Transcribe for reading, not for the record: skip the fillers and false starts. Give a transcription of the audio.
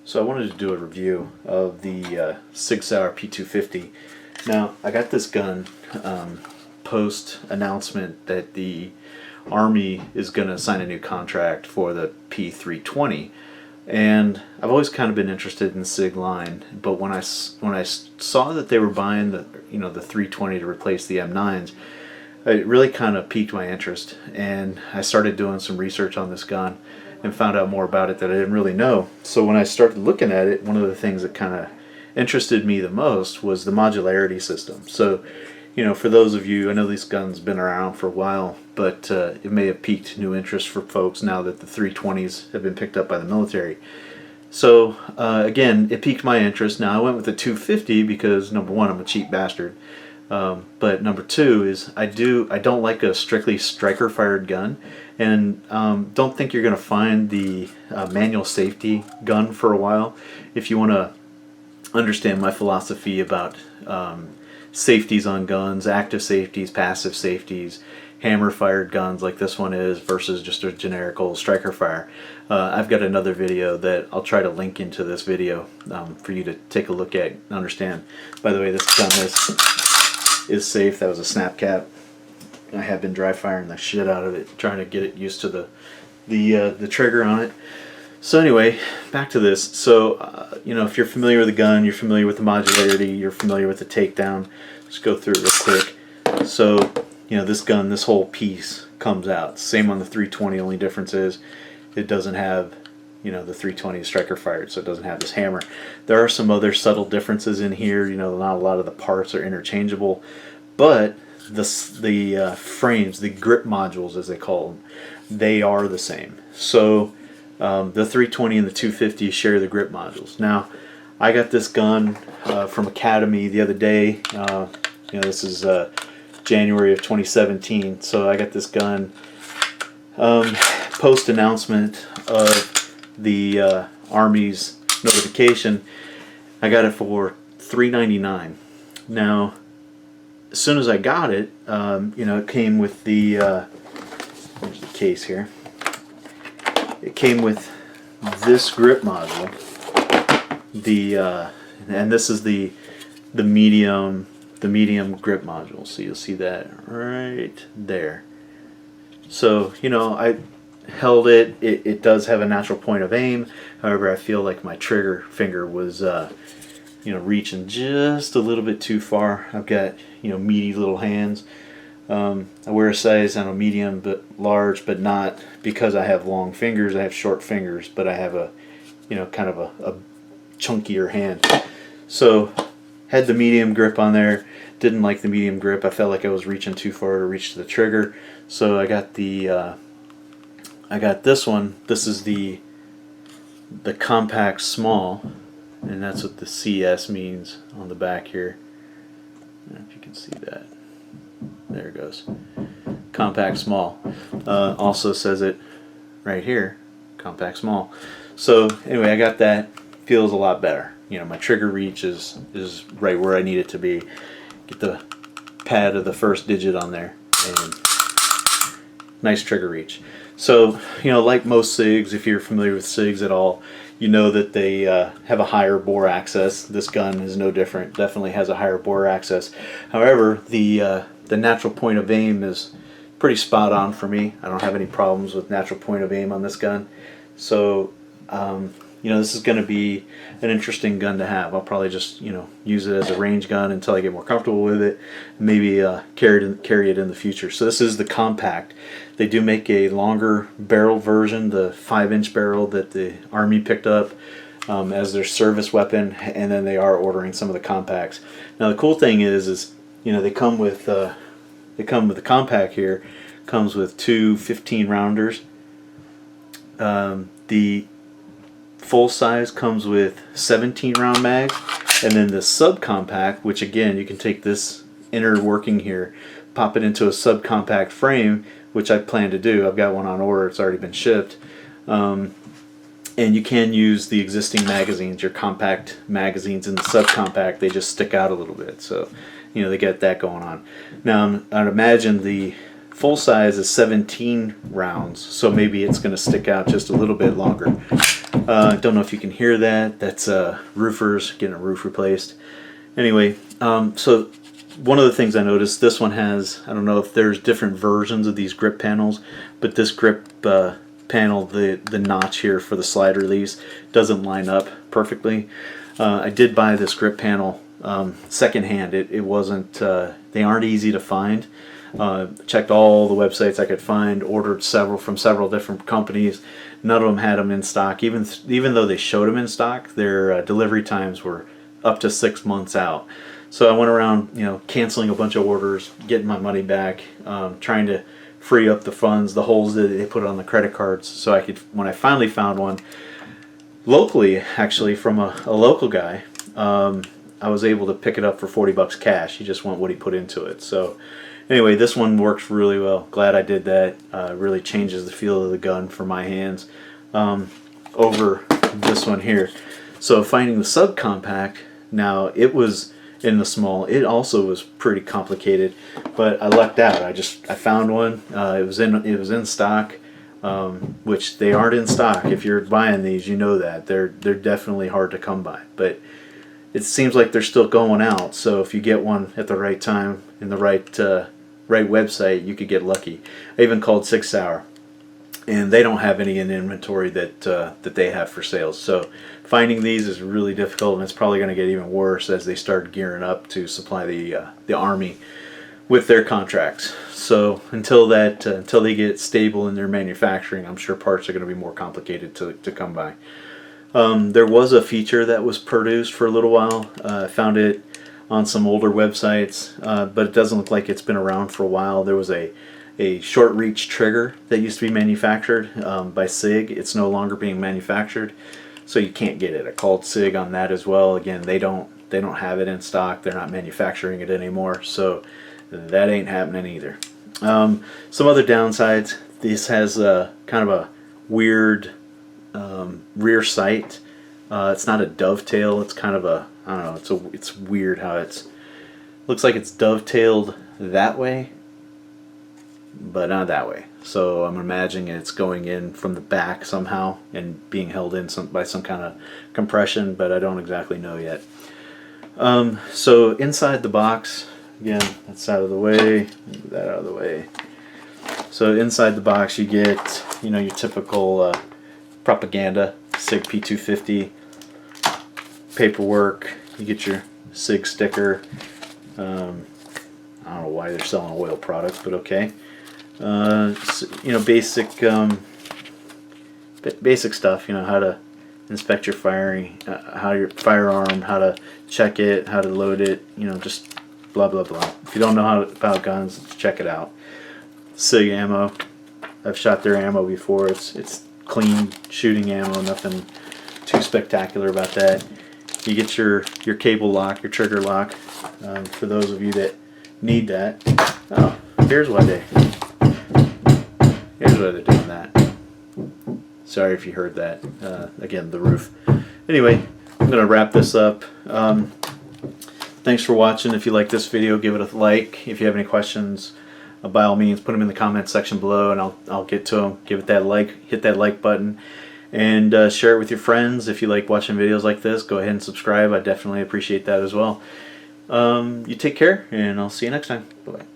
So I wanted to do a review of the Sig Sauer P250. Now, I got this gun post announcement that the Army is going to sign a new contract for the P320, and I've always kind of been interested in the Sig line. But when I saw that they were buying the the 320 to replace the M9s, it really kind of piqued my interest, and I started doing some research on this gun and found out more about it that I didn't really know. So when I started looking at it, one of the things that kind of interested me the most was the modularity system. So, for those of you, I know these guns been around for a while, but it may have piqued new interest for folks now that the 320s have been picked up by the military. So again, it piqued my interest. Now I went with the 250 because number one, I'm a cheap bastard. But number two is I don't like a strictly striker fired gun, and don't think you're going to find the manual safety gun for a while. If you want to understand my philosophy about safeties on guns, active safeties, passive safeties, hammer fired guns like this one is versus just a generic old striker fire, I've got another video that I'll try to link into this video for you to take a look at and understand. By the way, this gun is safe. That was a snap cap. I have been dry firing the shit out of it, trying to get it used to the trigger on it. So anyway, back to this. So if you're familiar with the gun, you're familiar with the modularity, you're familiar with the takedown. Let's go through it real quick. So this gun, this whole piece comes out. Same on the 320. Only difference is it doesn't have the 320 striker fired, so it doesn't have this hammer. There are some other subtle differences in here. Not a lot of the parts are interchangeable, but the frames, the grip modules as they call them, they are the same. So the 320 and the 250 share the grip modules. Now, I got this gun from Academy the other day. This is January of 2017. So I got this gun post announcement of the Army's notification. I got it for $3.99. Now, as soon as I got it, it came with the there's the case here. It came with this grip module. And this is the medium grip module. So you'll see that right there. So I held it. It does have a natural point of aim. However, I feel like my trigger finger was reaching just a little bit too far. I've got meaty little hands. I wear a size, medium but large, but not because I have long fingers. I have short fingers, but I have a kind of a chunkier hand. So had the medium grip on there. Didn't like the medium grip. I felt like I was reaching too far to reach to the trigger. So I got I got this one. This is the compact small, and that's what the CS means on the back here. I don't know if you can see that. There it goes. Compact small. Also says it right here, compact small. So anyway, I got that. Feels a lot better. My trigger reach is right where I need it to be. Get the pad of the first digit on there, and nice trigger reach. So like most SIGs, if you're familiar with SIGs at all, you know that they have a higher bore access. This gun is no different. Definitely has a higher bore access. However, the natural point of aim is pretty spot on for me. I don't have any problems with natural point of aim on this gun. So this is going to be an interesting gun to have. I'll probably just use it as a range gun until I get more comfortable with it. Maybe carry it in the future. So this is the compact. They do make a longer barrel version, the 5-inch barrel that the Army picked up as their service weapon, and then they are ordering some of the compacts. Now the cool thing is they come with the compact here. Comes with two 15 rounders. The full size comes with 17 round mags, and then the subcompact, which again you can take this inner working here, pop it into a subcompact frame, which I plan to do. I've got one on order. It's already been shipped. And you can use the existing magazines, your compact magazines in the subcompact. They just stick out a little bit, so they get that going on. Now I'd imagine the full size is 17 rounds, so maybe it's going to stick out just a little bit longer. Don't know if you can hear that. That's roofers getting a roof replaced. Anyway, so one of the things I noticed, this one has, I don't know if there's different versions of these grip panels, but this grip panel, the notch here for the slide release doesn't line up perfectly. I did buy this grip panel secondhand. It wasn't, they aren't easy to find. Checked all the websites I could find, ordered several from several different companies. None of them had them in stock. Even though they showed them in stock, their delivery times were up to 6 months out. So I went around, canceling a bunch of orders, getting my money back, trying to free up the funds, the holes that they put on the credit cards, so I could, when I finally found one locally, actually from a local guy, I was able to pick it up for 40 bucks cash. He just want what he put into it. So anyway, this one works really well. Glad I did that. Really changes the feel of the gun for my hands over this one here. So finding the subcompact, now it was in the small. It also was pretty complicated, but I lucked out. I found one. It was in stock, which they aren't in stock. If you're buying these, you know that they're definitely hard to come by. But it seems like they're still going out. So if you get one at the right time in the right website, you could get lucky. I even called Sig Sauer, and they don't have any in inventory that they have for sales. So finding these is really difficult, and it's probably going to get even worse as they start gearing up to supply the Army with their contracts. So until they get stable in their manufacturing, I'm sure parts are going to be more complicated to come by. There was a feature that was produced for a little while. I found it on some older websites, but it doesn't look like it's been around for a while. There was a short reach trigger that used to be manufactured by Sig. It's no longer being manufactured, so you can't get it. I called Sig on that as well. Again, they don't have it in stock. They're not manufacturing it anymore, so that ain't happening either. Some other downsides. This has kind of a weird rear sight. It's not a dovetail. It's kind of a, I don't know. It's weird how looks like it's dovetailed that way, but not that way. So I'm imagining it's going in from the back somehow and being held in by some kind of compression, but I don't exactly know yet. So inside the box, again, that's out of the way, that out of the way. So inside the box you get, your typical propaganda, Sig P250, paperwork, you get your Sig sticker. I don't know why they're selling oil products, but okay. Basic stuff, how to inspect your firing, how your firearm, how to check it, how to load it, just blah blah blah. If you don't know about guns, check it out. Sig ammo, I've shot their ammo before. It's clean shooting ammo, nothing too spectacular about that. You get your cable lock, your trigger lock, for those of you that need that. Oh, here's why they're doing that. Sorry if you heard that. Again, the roof. Anyway, I'm going to wrap this up. Thanks for watching. If you like this video, give it a like. If you have any questions, by all means, put them in the comments section below, and I'll get to them. Give it that like, hit that like button, and share it with your friends. If you like watching videos like this, go ahead and subscribe. I definitely appreciate that as well. You take care, and I'll see you next time. Bye-bye.